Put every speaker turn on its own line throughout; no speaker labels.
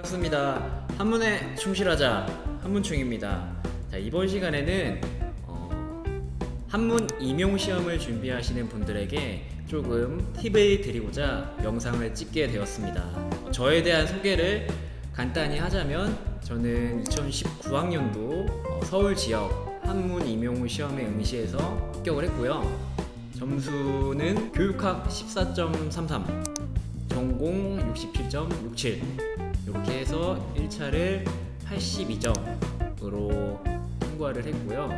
반갑습니다. 한문에 충실하자 한문충입니다. 자, 이번 시간에는 한문 임용시험을 준비하시는 분들에게 조금 팁을 드리고자 영상을 찍게 되었습니다. 저에 대한 소개를 간단히 하자면 저는 2019학년도 서울 지역 한문 임용시험에 응시해서 합격을 했고요. 점수는 교육학 14.33, 전공 67.67 이렇게 해서 1차를 82점으로 통과를 했고요.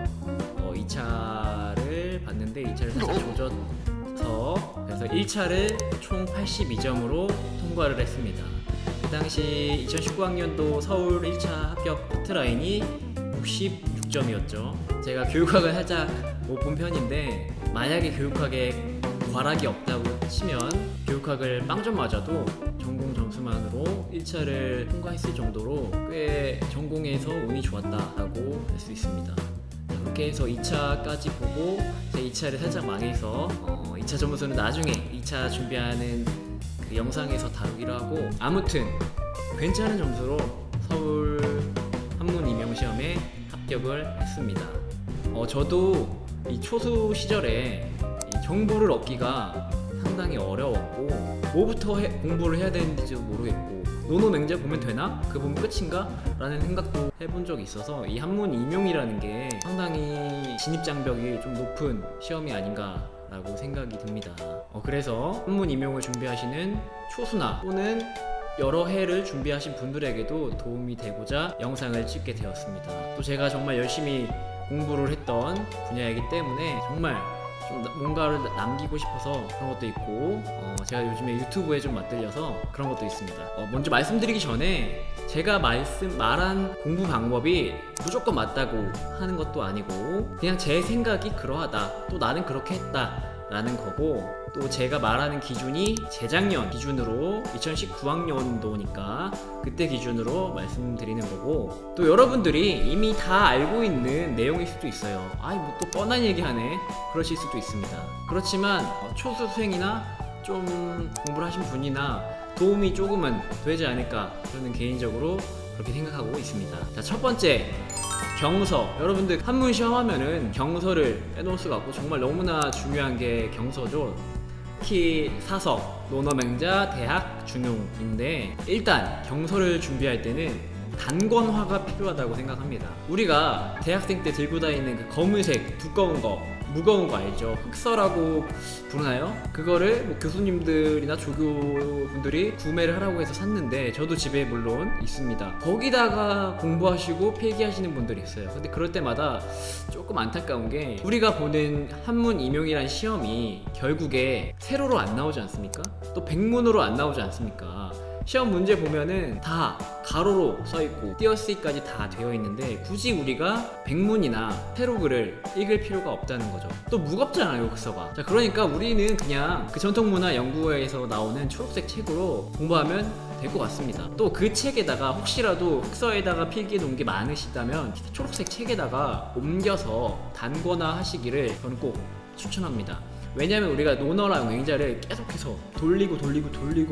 2차를 봤는데 2차를 살짝 조져서 그래서 1차를 총 82점으로 통과를 했습니다. 그 당시 2019학년도 서울 1차 합격 커트라인이 66점이었죠. 제가 교육학을 살짝 못 본 편인데 만약에 교육학에 과락이 없다고 치면 교육학을 빵점 맞아도 전공 점수만으로 1차를 통과했을 정도로 꽤 전공에서 운이 좋았다라고 할 수 있습니다. 그렇게 해서 2차까지 보고 제 2차를 살짝 망해서 2차 점수는 나중에 2차 준비하는 그 영상에서 다루기로 하고, 아무튼 괜찮은 점수로 서울 한문 임용시험에 합격을 했습니다. 저도 이 초수 시절에 이 정보를 얻기가 상당히 어려웠고 뭐부터 공부를 해야 되는지도 모르겠고 노노맹자 보면 되나? 그거 보면 끝인가? 라는 생각도 해본 적이 있어서 이 한문 임용이라는 게 상당히 진입장벽이 좀 높은 시험이 아닌가 라고 생각이 듭니다. 그래서 한문 임용을 준비하시는 초수나 또는 여러 해를 준비하신 분들에게도 도움이 되고자 영상을 찍게 되었습니다. 또 제가 정말 열심히 공부를 했던 분야이기 때문에 정말 좀 뭔가를 남기고 싶어서 그런 것도 있고, 제가 요즘에 유튜브에 좀 맞들려서 그런 것도 있습니다. 먼저 말씀드리기 전에 제가 말한 공부 방법이 무조건 맞다고 하는 것도 아니고 그냥 제 생각이 그러하다, 또 나는 그렇게 했다 라는 거고, 또 제가 말하는 기준이 재작년 기준으로 2019학년도니까 그때 기준으로 말씀드리는 거고, 또 여러분들이 이미 다 알고 있는 내용일 수도 있어요. 아이 뭐 또 뻔한 얘기하네 그러실 수도 있습니다. 그렇지만 초수생이나 좀 공부를 하신 분이나 도움이 조금은 되지 않을까 저는 개인적으로 그렇게 생각하고 있습니다. 자, 첫 번째, 경서. 여러분들 한문 시험 하면은 경서를 빼놓을 수가 없고 정말 너무나 중요한 게 경서죠. 특히 사서, 논어맹자, 대학, 중용인데 일단 경서를 준비할 때는 단권화가 필요하다고 생각합니다. 우리가 대학생 때 들고 다니는 그 검은색 두꺼운 거, 무거운 거 알죠? 흑서라고 부르나요? 그거를 뭐 교수님들이나 조교분들이 구매를 하라고 해서 샀는데 저도 집에 물론 있습니다. 거기다가 공부하시고 필기하시는 분들이 있어요. 근데 그럴 때마다 조금 안타까운 게 우리가 보는 한문 임용이란 시험이 결국에 세로로 안 나오지 않습니까? 또 백문으로 안 나오지 않습니까? 시험 문제 보면은 다 가로로 써있고 띄어쓰기까지 다 되어 있는데 굳이 우리가 백문이나 세로글을 읽을 필요가 없다는 거죠. 또 무겁잖아요, 흑서가. 자, 그러니까 우리는 그냥 그 전통문화 연구회에서 나오는 초록색 책으로 공부하면 될 것 같습니다. 또 그 책에다가 혹시라도 흑서에다가 필기해 놓은 게 많으시다면 초록색 책에다가 옮겨서 단권화 하시기를 저는 꼭 추천합니다. 왜냐면 우리가 논어랑 맹자를 계속해서 돌리고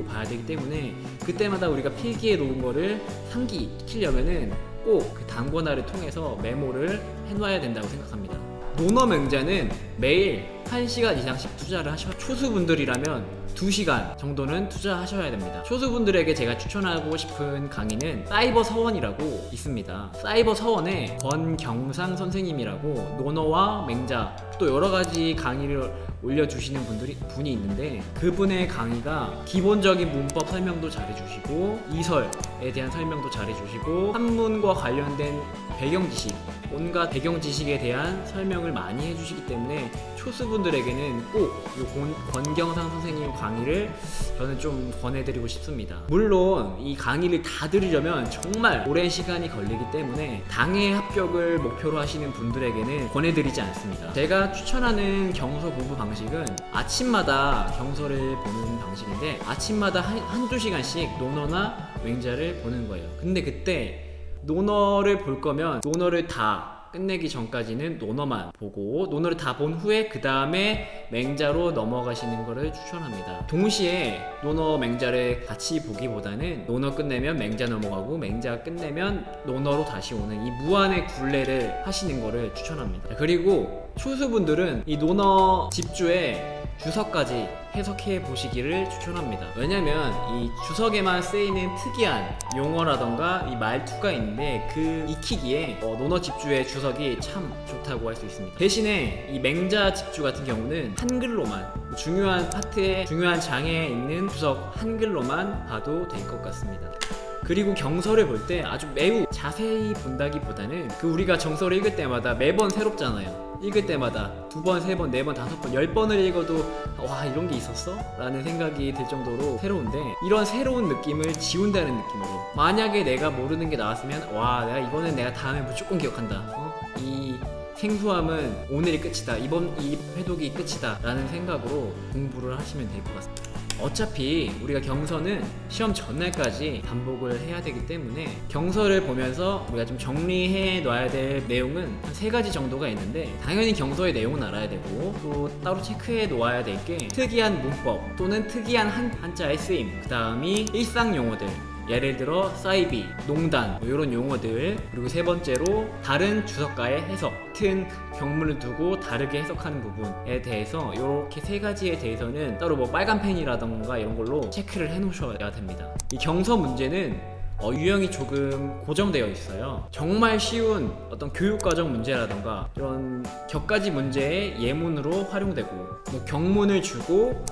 봐야 되기 때문에 그때마다 우리가 필기해 놓은 거를 상기시키려면은 꼭 그 단권화를 통해서 메모를 해놔야 된다고 생각합니다. 논어맹자는 매일 1시간 이상씩 투자를 하셔. 초수분들이라면 2시간 정도는 투자하셔야 됩니다. 초수분들에게 제가 추천하고 싶은 강의는 사이버 서원이라고 있습니다. 사이버 서원에 권경상 선생님이라고 논어와 맹자 또 여러가지 강의를 올려주시는 분이 있는데 그분의 강의가 기본적인 문법 설명도 잘해주시고 이설에 대한 설명도 잘해주시고 한문과 관련된 배경 지식, 온갖 배경 지식에 대한 설명을 많이 해주시기 때문에 초수분들에게는 꼭 이 권경상 선생님 강의를 저는 좀 권해드리고 싶습니다. 물론 이 강의를 다 들으려면 정말 오랜 시간이 걸리기 때문에 당해 합격을 목표로 하시는 분들에게는 권해드리지 않습니다. 제가 추천하는 경서 공부 방식은 아침마다 경서를 보는 방식인데 아침마다 한두 시간씩 논어나 맹자를 보는 거예요. 근데 그때 논어를 볼 거면 논어를 다 끝내기 전까지는 논어만 보고 논어를 다 본 후에 그 다음에 맹자로 넘어가시는 거를 추천합니다. 동시에 논어 맹자를 같이 보기보다는 논어 끝내면 맹자 넘어가고 맹자 끝내면 논어로 다시 오는 이 무한의 굴레를 하시는 거를 추천합니다. 그리고 초수분들은 이 논어 집주에 주석까지 해석해 보시기를 추천합니다. 왜냐면 이 주석에만 쓰이는 특이한 용어라던가 이 말투가 있는데 그 익히기에 논어 집주의 주석이 참 좋다고 할 수 있습니다. 대신에 이 맹자 집주 같은 경우는 한글로만, 중요한 파트에 중요한 장에 있는 주석 한글로만 봐도 될 것 같습니다. 그리고 경서를 볼 때 아주 매우 자세히 본다기보다는 우리가 정서를 읽을 때마다 매번 새롭잖아요. 읽을 때마다 2번, 3번, 4번, 5번, 10번을 읽어도 와, 이런 게 있었어? 라는 생각이 들 정도로 새로운데, 이런 새로운 느낌을 지운다는 느낌으로, 만약에 내가 모르는 게 나왔으면 와, 이거는 내가 다음에 무조건 기억한다. 이 생소함은 오늘이 끝이다, 이 회독이 끝이다 라는 생각으로 공부를 하시면 될 것 같습니다. 어차피 우리가 경서는 시험 전날까지 반복을 해야 되기 때문에 경서를 보면서 우리가 좀 정리해 놔야 될 내용은 한 3가지 정도가 있는데, 당연히 경서의 내용은 알아야 되고 또 따로 체크해 놓아야 될 게 특이한 문법 또는 특이한 한자의 쓰임, 그 다음이 일상 용어들, 예를 들어 사이비, 농단 이런 용어들, 그리고 3번째로 다른 주석가의 해석, 같은 경문을 두고 다르게 해석하는 부분에 대해서 이렇게 3가지에 대해서는 따로 뭐 빨간 펜이라던가 이런 걸로 체크를 해 놓으셔야 됩니다. 이 경서 문제는 유형이 조금 고정되어 있어요. 정말 쉬운 어떤 교육과정 문제라던가 이런 격가지 문제의 예문으로 활용되고, 뭐 경문을 주고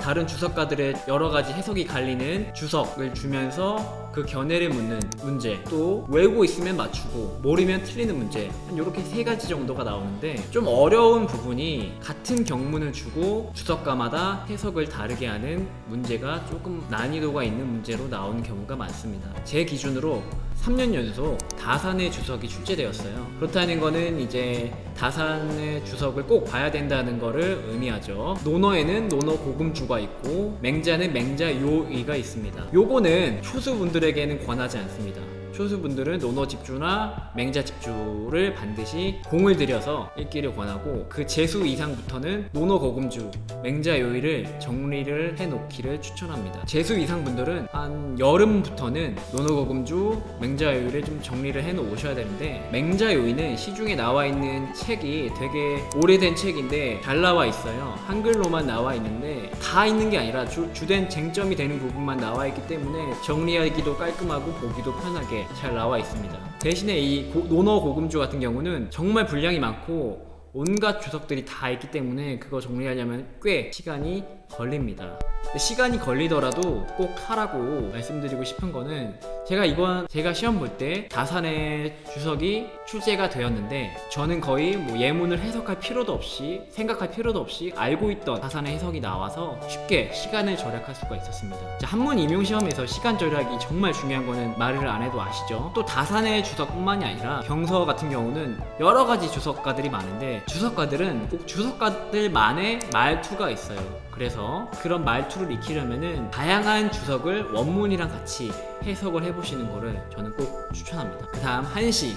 다른 주석가들의 여러가지 해석이 갈리는 주석을 주면서 그 견해를 묻는 문제, 또 외우고 있으면 맞추고 모르면 틀리는 문제, 이렇게 3가지 정도가 나오는데, 좀 어려운 부분이 같은 경문을 주고 주석가마다 해석을 다르게 하는 문제가 조금 난이도가 있는 문제로 나오는 경우가 많습니다. 제 기준으로 3년 연속 다산의 주석이 출제되었어요. 그렇다는 거는 이제 다산의 주석을 꼭 봐야 된다는 거를 의미하죠. 논어에는 논어 고금주가 있고 맹자는 맹자 요의가 있습니다. 요거는 초수분들에게는 권하지 않습니다. 초수분들은 논어 집주나 맹자 집주를 반드시 공을 들여서 읽기를 권하고, 그 재수 이상부터는 논어 고금주, 맹자 요의를 정리를 해놓기를 추천합니다. 재수 이상 분들은 한 여름부터는 논어 고금주, 맹자 요의를 좀 정리를 해놓으셔야 되는데, 맹자 요의는 시중에 나와 있는 책이 되게 오래된 책인데 잘 나와 있어요. 한글로만 나와 있는데 다 있는 게 아니라 주된 쟁점이 되는 부분만 나와 있기 때문에 정리하기도 깔끔하고 보기도 편하게 잘 나와 있습니다. 대신에 이 논어 고금주 같은 경우는 정말 분량이 많고 온갖 주석들이 다 있기 때문에 그거 정리하려면 꽤 시간이 걸립니다. 시간이 걸리더라도 꼭 하라고 말씀드리고 싶은 거는, 제가 시험 볼 때 다산의 주석이 출제가 되었는데 저는 거의 뭐 예문을 해석할 필요도 없이, 생각할 필요도 없이 알고 있던 다산의 해석이 나와서 쉽게 시간을 절약할 수가 있었습니다. 한문 임용 시험에서 시간 절약이 정말 중요한 거는 말을 안 해도 아시죠? 또 다산의 주석뿐만이 아니라 경서 같은 경우는 여러 가지 주석가들이 많은데, 주석가들은 꼭 주석가들만의 말투가 있어요. 그래서 그런 말투를 익히려면은 다양한 주석을 원문이랑 같이 해석을 해보시는 거를 저는 꼭 추천합니다. 그 다음 한시.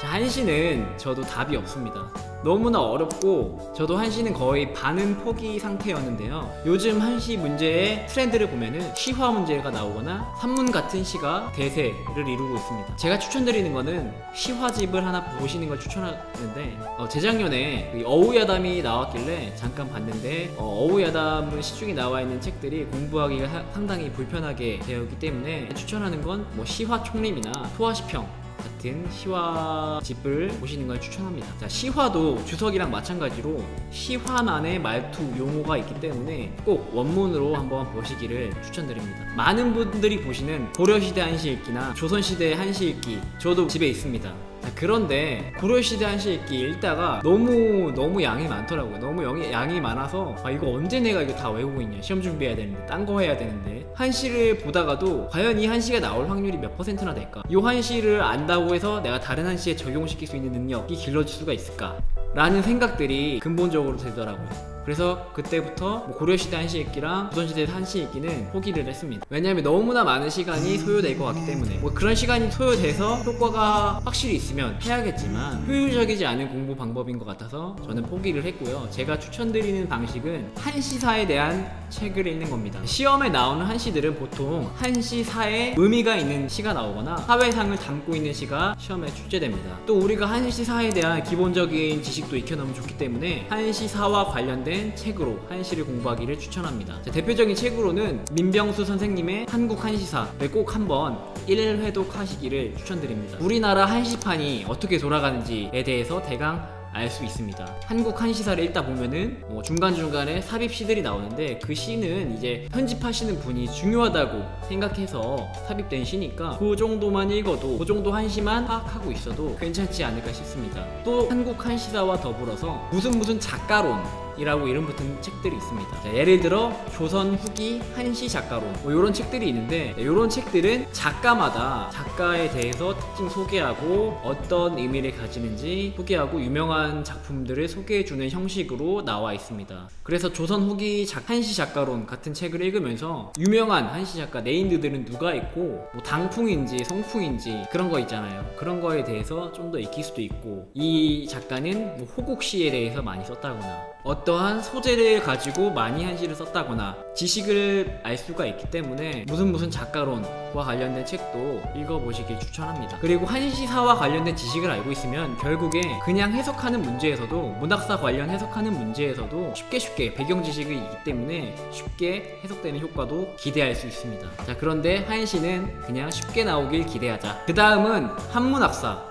한시는 저도 답이 없습니다. 너무나 어렵고 저도 한시는 거의 반은 포기 상태였는데요. 요즘 한시 문제의 트렌드를 보면은 시화 문제가 나오거나 산문 같은 시가 대세를 이루고 있습니다. 제가 추천드리는 거는 시화집을 하나 보시는 걸 추천하는데, 재작년에 어우야담이 나왔길래 잠깐 봤는데, 어우야담은 시중에 나와 있는 책들이 공부하기가 상당히 불편하게 되어 있기 때문에 추천하는 건 뭐 시화총림이나 소화시평 같은 시화집을 보시는 걸 추천합니다. 시화도 주석이랑 마찬가지로 시화만의 말투, 용어가 있기 때문에 꼭 원문으로 한번 보시기를 추천드립니다. 많은 분들이 보시는 고려시대 한시읽기나 조선시대 한시읽기, 저도 집에 있습니다. 그런데 고려시대 한시 읽기 읽다가 너무 양이 많더라고요. 너무 양이 많아서 이거 언제 내가 이거 다 외우고 있냐, 시험 준비해야 되는데, 딴 거 해야 되는데, 한시를 보다가도 과연 이 한시가 나올 확률이 몇 %나 될까, 이 한시를 안다고 해서 내가 다른 한시에 적용시킬 수 있는 능력이 길러질 수가 있을까 라는 생각들이 근본적으로 들더라고요. 그래서 그때부터 뭐 고려시대 한시 읽기랑 조선시대 한시 읽기는 포기를 했습니다. 왜냐하면 너무나 많은 시간이 소요될 것 같기 때문에. 뭐 그런 시간이 소요돼서 효과가 확실히 있으면 해야겠지만 효율적이지 않은 공부 방법인 것 같아서 저는 포기를 했고요. 제가 추천드리는 방식은 한시사에 대한 책을 읽는 겁니다. 시험에 나오는 한시들은 보통 한시사에 의미가 있는 시가 나오거나 사회상을 담고 있는 시가 시험에 출제됩니다. 또 우리가 한시사에 대한 기본적인 지식도 익혀놓으면 좋기 때문에 한시사와 관련된 책으로 한시를 공부하기를 추천합니다. 자, 대표적인 책으로는 민병수 선생님의 한국 한시사를 꼭 한번 1회독 하시기를 추천드립니다. 우리나라 한시판이 어떻게 돌아가는지에 대해서 대강 알 수 있습니다. 한국 한시사를 읽다 보면은 중간중간에 삽입시들이 나오는데 그 시는 이제 편집하시는 분이 중요하다고 생각해서 삽입된 시니까 그 정도만 읽어도 그 정도 한시만 파악하고 있어도 괜찮지 않을까 싶습니다. 또 한국 한시사와 더불어서 무슨 작가론 이라고 이름 붙은 책들이 있습니다. 자, 예를 들어 조선 후기 한시 작가론 뭐 이런 책들이 있는데 이런 책들은 작가마다 작가에 대해서 특징 소개하고 어떤 의미를 가지는지 소개하고 유명한 작품들을 소개해주는 형식으로 나와 있습니다. 그래서 조선 후기 한시 작가론 같은 책을 읽으면서 유명한 한시 작가 네임들은 누가 있고 뭐 당풍인지 성풍인지 그런 거 있잖아요. 그런 거에 대해서 좀 더 익힐 수도 있고 이 작가는 뭐 호국시에 대해서 많이 썼다거나 어떠한 소재를 가지고 많이 한시를 썼다거나 지식을 알 수가 있기 때문에 무슨 작가론과 관련된 책도 읽어보시길 추천합니다. 그리고 한시사와 관련된 지식을 알고 있으면 결국에 그냥 해석하는 문제에서도 문학사 관련 해석하는 문제에서도 쉽게 배경 지식이 있기 때문에 쉽게 해석되는 효과도 기대할 수 있습니다. 자, 그런데 한시는 그냥 쉽게 나오길 기대하자. 그 다음은 한문학사.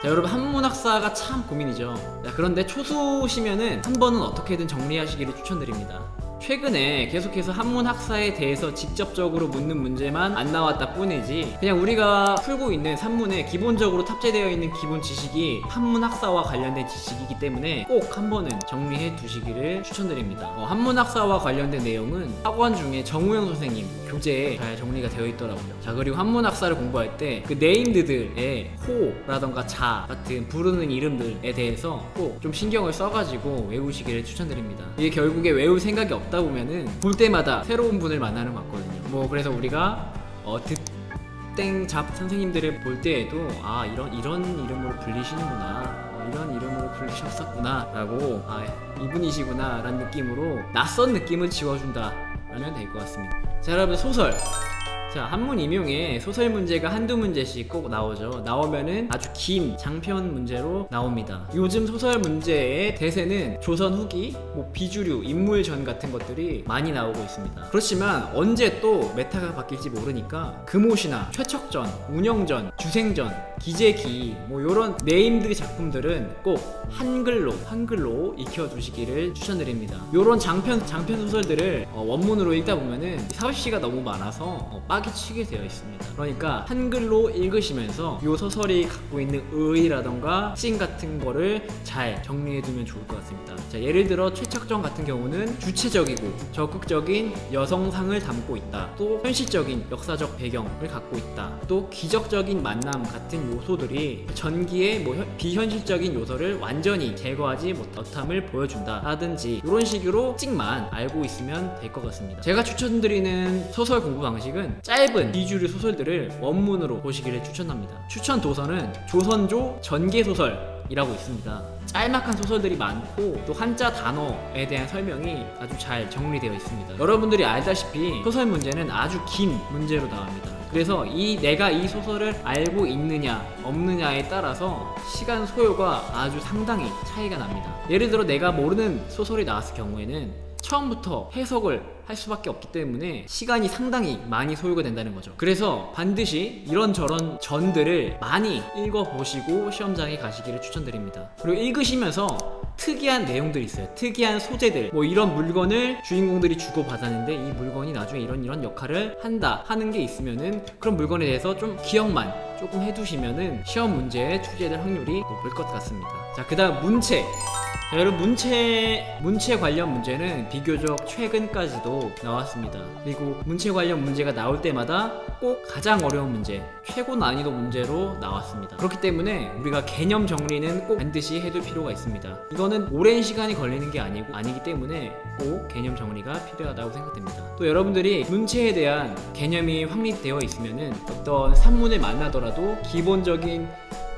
자, 여러분 한문학사가 참 고민이죠. 자, 그런데 초수시면은 한 번은 어떻게든 정리하시기를 추천드립니다. 최근에 계속해서 한문학사에 대해서 직접적으로 묻는 문제만 안 나왔다 뿐이지 그냥 우리가 풀고 있는 산문에 기본적으로 탑재되어 있는 기본 지식이 한문학사와 관련된 지식이기 때문에 꼭 한 번은 정리해 두시기를 추천드립니다. 한문학사와 관련된 내용은 학원 중에 정우영 선생님 교재에 잘 정리가 되어 있더라고요. 자, 그리고 한문학사를 공부할 때 그 네임드들의 호라던가 자 같은 부르는 이름들에 대해서 꼭 좀 신경을 써가지고 외우시기를 추천드립니다. 이게 결국에 외울 생각이 없다 보면은 볼 때마다 새로운 분을 만나는 것 같거든요. 뭐 그래서 우리가 득땡잡 선생님들을 볼 때에도 아 이런 이름으로 불리시는구나 이런 이름으로 불리셨었구나 라고 아 이분이시구나 라는 느낌으로 낯선 느낌을 지워준다 라면 될 것 같습니다. 자, 여러분 소설. 자, 한문 임용에 소설 문제가 한두 문제씩 꼭 나오죠. 나오면은 아주 긴 장편 문제로 나옵니다. 요즘 소설 문제의 대세는 조선 후기, 뭐 비주류, 인물전 같은 것들이 많이 나오고 있습니다. 그렇지만 언제 또 메타가 바뀔지 모르니까 금오시나 최척전, 운영전, 주생전, 기재기 뭐 요런 네임드 작품들은 꼭 한글로 익혀두시기를 추천드립니다. 요런 장편 소설들을 원문으로 읽다 보면은 삽입시가 너무 많아서 빠기치게 되어 있습니다. 그러니까 한글로 읽으시면서 요 소설이 갖고 있는 의의라던가 씬 같은 거를 잘 정리해두면 좋을 것 같습니다. 자, 예를 들어 최척전 같은 경우는 주체적이고 적극적인 여성상을 담고 있다. 또 현실적인 역사적 배경을 갖고 있다. 또 기적적인 만남 같은 요소들이 전기의 뭐 비현실적인 요소를 완전히 제거하지 못함을 보여준다 라든지 이런 식으로 찍만 알고 있으면 될 것 같습니다. 제가 추천드리는 소설 공부 방식은 짧은 비주류 소설들을 원문으로 보시기를 추천합니다. 추천 도서는 조선조 전개소설 이라고 있습니다. 짤막한 소설들이 많고 또 한자 단어에 대한 설명이 아주 잘 정리되어 있습니다. 여러분들이 알다시피 소설 문제는 아주 긴 문제로 나옵니다. 그래서 내가 이 소설을 알고 있느냐 없느냐에 따라서 시간 소요가 아주 상당히 차이가 납니다. 예를 들어 내가 모르는 소설이 나왔을 경우에는 처음부터 해석을 할 수밖에 없기 때문에 시간이 상당히 많이 소요가 된다는 거죠. 그래서 반드시 이런저런 전들을 많이 읽어보시고 시험장에 가시기를 추천드립니다. 그리고 읽으시면서 특이한 내용들이 있어요. 특이한 소재들, 뭐 이런 물건을 주인공들이 주고받았는데 이 물건이 나중에 이런 역할을 한다 하는 게 있으면은 그런 물건에 대해서 좀 기억만 조금 해두시면은 시험 문제에 출제될 확률이 높을 것 같습니다. 자, 그 다음 문체. 자, 여러분 문체 관련 문제는 비교적 최근까지도 나왔습니다. 그리고 문체 관련 문제가 나올 때마다 꼭 가장 어려운 문제, 최고 난이도 문제로 나왔습니다. 그렇기 때문에 우리가 개념 정리는 꼭 반드시 해둘 필요가 있습니다. 이거는 오랜 시간이 걸리는 게 아니기 때문에 꼭 개념 정리가 필요하다고 생각됩니다. 또 여러분들이 문체에 대한 개념이 확립되어 있으면은 어떤 산문을 만나더라도 기본적인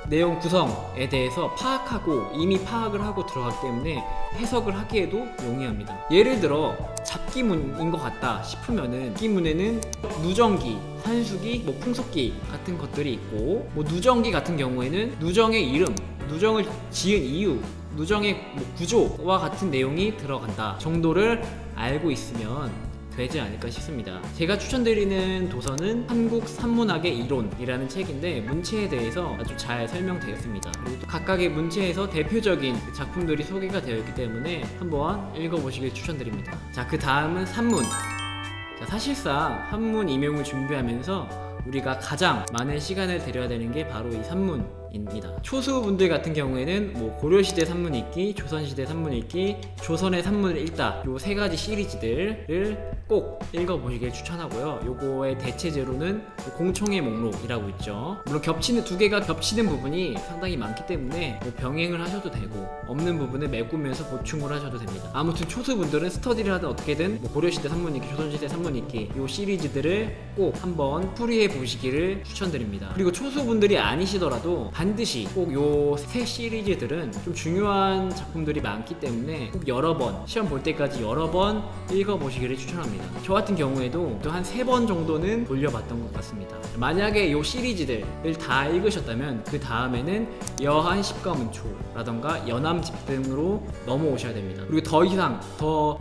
내용 구성에 대해서 파악하고 이미 파악을 하고 들어가기 때문에 해석을 하기에도 용이합니다. 예를 들어 잡기문인 것 같다 싶으면은 잡기문에는 누정기, 산수기, 뭐 풍속기 같은 것들이 있고, 뭐 누정기 같은 경우에는 누정의 이름, 누정을 지은 이유, 누정의 뭐 구조와 같은 내용이 들어간다 정도를 알고 있으면 되지 않을까 싶습니다. 제가 추천드리는 도서는 한국 산문학의 이론이라는 책인데 문체에 대해서 아주 잘 설명되었습니다. 그리고 또 각각의 문체에서 대표적인 작품들이 소개가 되어 있기 때문에 한번 읽어보시길 추천드립니다. 자, 그 다음은 산문. 자, 사실상 한문 임용을 준비하면서 우리가 가장 많은 시간을 들여야 되는 게 바로 이 산문입니다. 초수분들 같은 경우에는 뭐 고려시대 산문 읽기, 조선시대 산문 읽기, 조선의 산문을 읽다 요 세 가지 시리즈들을 꼭 읽어보시길 추천하고요. 요거의 대체제로는 공청의 목록이라고 있죠. 물론 두 개가 겹치는 부분이 상당히 많기 때문에 뭐 병행을 하셔도 되고 없는 부분을 메꾸면서 보충을 하셔도 됩니다. 아무튼 초수분들은 스터디를 하든 어떻게든 뭐 고려시대 산문 읽기, 조선시대 산문 읽기 요 시리즈들을 꼭 한번 풀이해 보시기를 추천드립니다. 그리고 초수분들이 아니시더라도 반드시 꼭 요 세 시리즈들은 좀 중요한 작품들이 많기 때문에 꼭 여러 번 시험 볼 때까지 여러 번 읽어보시기를 추천합니다. 저 같은 경우에도 또 한 3번 정도는 돌려봤던 것 같습니다. 만약에 요 시리즈들을 다 읽으셨다면 그 다음에는 여한십가문초라던가 연암집 등으로 넘어오셔야 됩니다. 그리고 더 이상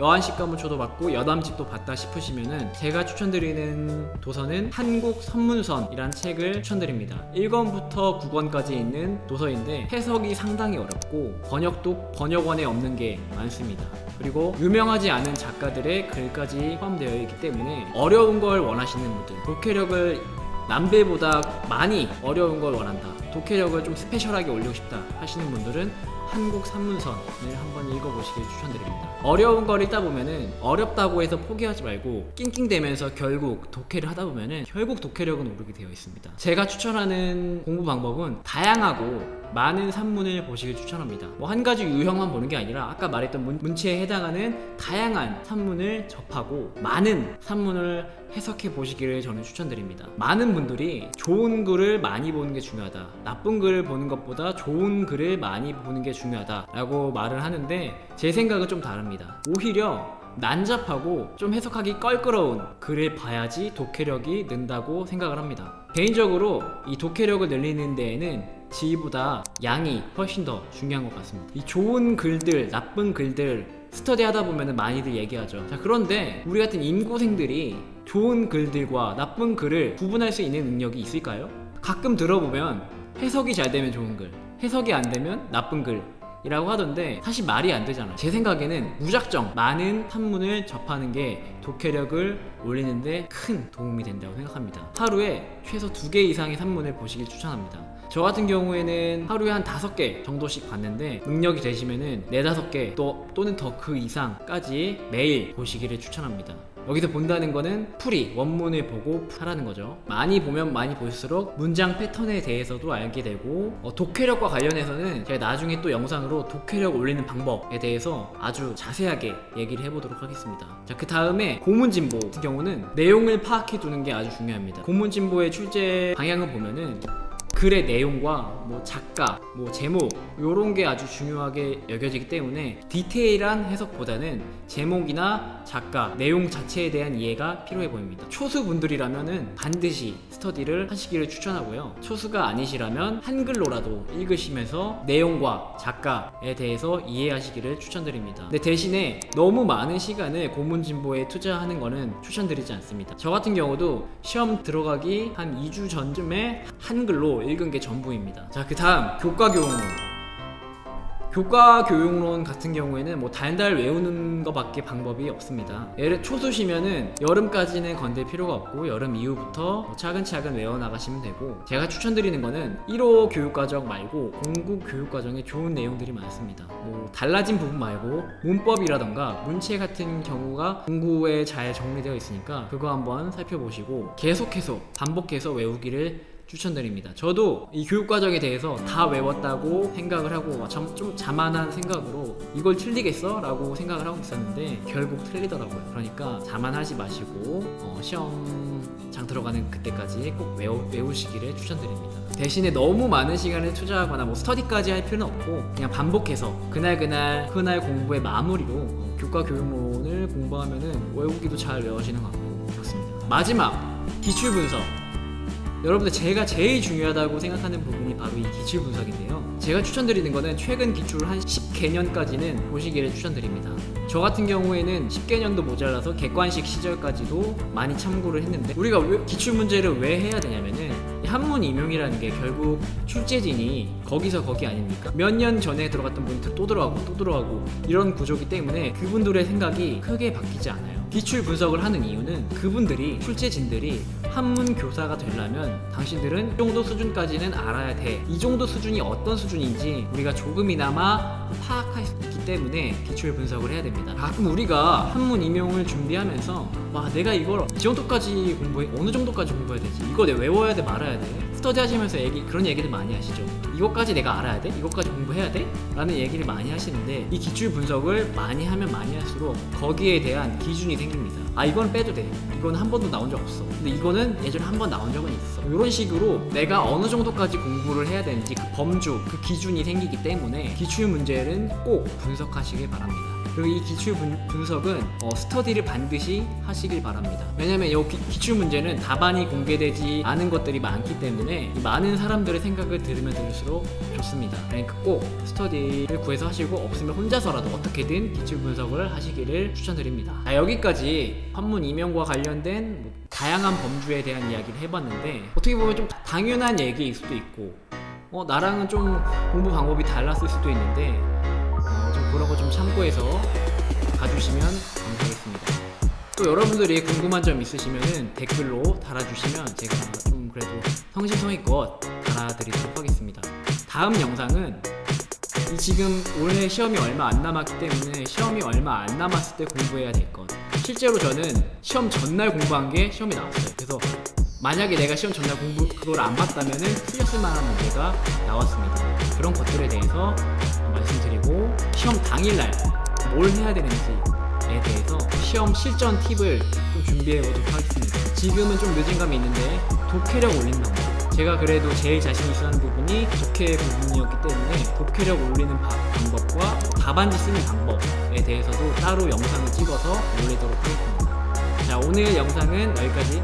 여한십가문초도 봤고 연암집도 봤다 싶으시면은 제가 추천드리는 도서는 한국 선문선이란 책을 추천드립니다. 1권부터 9권까지 있는 도서인데 해석이 상당히 어렵고 번역도 번역원에 없는 게 많습니다. 그리고 유명하지 않은 작가들의 글까지 포함되어 있기 때문에 어려운 걸 원하시는 분들, 독해력을 남배보다 많이 어려운 걸 원한다, 독해력을 좀 스페셜하게 올리고 싶다 하시는 분들은 한국 산문선을 한번 읽어보시길 추천드립니다. 어려운 걸 읽다 보면은 어렵다고 해서 포기하지 말고 낑낑대면서 결국 독해를 하다 보면은 결국 독해력은 오르게 되어 있습니다. 제가 추천하는 공부 방법은 다양하고 많은 산문을 보시길 추천합니다. 뭐 한 가지 유형만 보는 게 아니라 아까 말했던 문체에 해당하는 다양한 산문을 접하고 많은 산문을 해석해 보시기를 저는 추천드립니다. 많은 분들이 좋은 글을 많이 보는 게 중요하다, 나쁜 글을 보는 것보다 좋은 글을 많이 보는 게 중요하다 라고 말을 하는데 제 생각은 좀 다릅니다. 오히려 난잡하고 좀 해석하기 껄끄러운 글을 봐야지 독해력이 는다고 생각을 합니다. 개인적으로 이 독해력을 늘리는 데에는 질보다 양이 훨씬 더 중요한 것 같습니다. 이 좋은 글들, 나쁜 글들 스터디 하다 보면 많이들 얘기하죠. 자, 그런데 우리 같은 임고생들이 좋은 글들과 나쁜 글을 구분할 수 있는 능력이 있을까요? 가끔 들어보면 해석이 잘 되면 좋은 글, 해석이 안 되면 나쁜 글 이라고 하던데 사실 말이 안 되잖아요. 제 생각에는 무작정 많은 산문을 접하는 게 독해력을 올리는데 큰 도움이 된다고 생각합니다. 하루에 최소 2개 이상의 산문을 보시길 추천합니다. 저 같은 경우에는 하루에 한 5개 정도씩 봤는데 능력이 되시면은 4-5개 또는 더 그 이상까지 매일 보시기를 추천합니다. 여기서 본다는 거는 풀이, 원문을 보고 하라는 거죠. 많이 보면 많이 볼수록 문장 패턴에 대해서도 알게 되고 독해력과 관련해서는 제가 나중에 또 영상으로 독해력 올리는 방법에 대해서 아주 자세하게 얘기를 해보도록 하겠습니다. 자, 그 다음에 고문진보 같은 경우는 내용을 파악해 두는 게 아주 중요합니다. 고문진보의 출제 방향을 보면은 글의 내용과 뭐 작가, 뭐 제목 요런 게 아주 중요하게 여겨지기 때문에 디테일한 해석보다는 제목이나 작가, 내용 자체에 대한 이해가 필요해 보입니다. 초수분들이라면은 반드시 스터디를 하시기를 추천하고요. 초수가 아니시라면 한글로라도 읽으시면서 내용과 작가에 대해서 이해하시기를 추천드립니다. 근데 대신에 너무 많은 시간을 고문진보에 투자하는 거는 추천드리지 않습니다. 저 같은 경우도 시험 들어가기 한 2주 전쯤에 한글로 읽은 게 전부입니다. 자, 그 다음 교과교훈문. 교과 교육론 같은 경우에는 뭐 달달 외우는 것밖에 방법이 없습니다. 예를 초수시면은 여름까지는 건들 필요가 없고 여름 이후부터 차근차근 외워나가시면 되고, 제가 추천드리는 거는 1호 교육과정 말고 공부 교육과정에 좋은 내용들이 많습니다. 뭐 달라진 부분 말고 문법이라던가 문체 같은 경우가 공부에 잘 정리되어 있으니까 그거 한번 살펴보시고 계속해서 반복해서 외우기를 추천드립니다. 저도 이 교육과정에 대해서 다 외웠다고 생각을 하고 좀 자만한 생각으로 이걸 틀리겠어? 라고 생각을 하고 있었는데 결국 틀리더라고요. 그러니까 자만하지 마시고 시험장 들어가는 그때까지 꼭 외우시기를 추천드립니다. 대신에 너무 많은 시간을 투자하거나 뭐 스터디까지 할 필요는 없고 그냥 반복해서 그날 공부의 마무리로 교과 교육론을 공부하면은 외우기도 잘 외워지는 것 같고 그렇습니다. 마지막 기출분석. 여러분들 제가 제일 중요하다고 생각하는 부분이 바로 이 기출 분석인데요. 제가 추천드리는 거는 최근 기출 한 10개년까지는 보시기를 추천드립니다. 저 같은 경우에는 10개년도 모자라서 객관식 시절까지도 많이 참고를 했는데, 우리가 기출 문제를 왜 해야 되냐면은 한문 임용이라는 게 결국 출제진이 거기서 거기 아닙니까? 몇 년 전에 들어갔던 분들 또 들어가고 이런 구조기 때문에 그분들의 생각이 크게 바뀌지 않아요. 기출 분석을 하는 이유는 그분들이, 출제진들이 한문 교사가 되려면 당신들은 이 정도 수준까지는 알아야 돼, 이 정도 수준이 어떤 수준인지 우리가 조금이나마 파악할 수 있기 때문에 기출 분석을 해야 됩니다. 가끔 우리가 한문 임용을 준비하면서 와, 내가 이걸 이 정도까지 공부해, 어느 정도까지 공부해야 되지, 이거 내가 외워야 돼 말아야 돼, 스터디 하시면서 그런 얘기들 많이 하시죠. 이것까지 내가 알아야 돼? 이것까지 공부해야 돼? 라는 얘기를 많이 하시는데, 이 기출 분석을 많이 하면 많이 할수록 거기에 대한 기준이 생깁니다. 아, 이건 빼도 돼, 이건 한 번도 나온 적 없어, 근데 이거는 예전에 한 번 나온 적은 있어. 이런 식으로 내가 어느 정도까지 공부를 해야 되는지 그 범주, 그 기준이 생기기 때문에 기출 문제는 꼭 분석하시길 바랍니다. 그리고 이 기출 분석은 스터디를 반드시 하시길 바랍니다. 왜냐면 이 기출 문제는 답안이 공개되지 않은 것들이 많기 때문에 많은 사람들의 생각을 들을수록 좋습니다. 그러니까 꼭 스터디를 구해서 하시고, 없으면 혼자서라도 어떻게든 기출 분석을 하시기를 추천드립니다. 자, 여기까지 한문 임용과 관련된 다양한 범주에 대한 이야기를 해봤는데, 어떻게 보면 좀 당연한 얘기일 수도 있고 나랑은 좀 공부 방법이 달랐을 수도 있는데 좀 그런 거 좀 참고해서 가주시면 감사하겠습니다. 또 여러분들이 궁금한 점 있으시면 댓글로 달아주시면 제가 좀 그래도 성심성의껏 달아드리도록 하겠습니다. 다음 영상은 지금 올해 시험이 얼마 안 남았기 때문에 시험이 얼마 안 남았을 때 공부해야 될 것. 실제로 저는 시험 전날 공부한 게 시험이 나왔어요. 그래서 만약에 내가 시험 전날 그걸 안 봤다면은 틀렸을 만한 문제가 나왔습니다. 그런 것들에 대해서 말씀드리고, 시험 당일날 뭘 해야 되는지에 대해서 시험 실전 팁을 좀 준비해 보도록 하겠습니다. 지금은 좀 늦은 감이 있는데 독해력 올리는 방법, 제가 그래도 제일 자신 있어 하는 부분이 독해 부분이었기 때문에 독해력 올리는 방법과 답안지 쓰는 방법에 대해서도 따로 영상을 찍어서 올리도록 하겠습니다. 자, 오늘 영상은 여기까지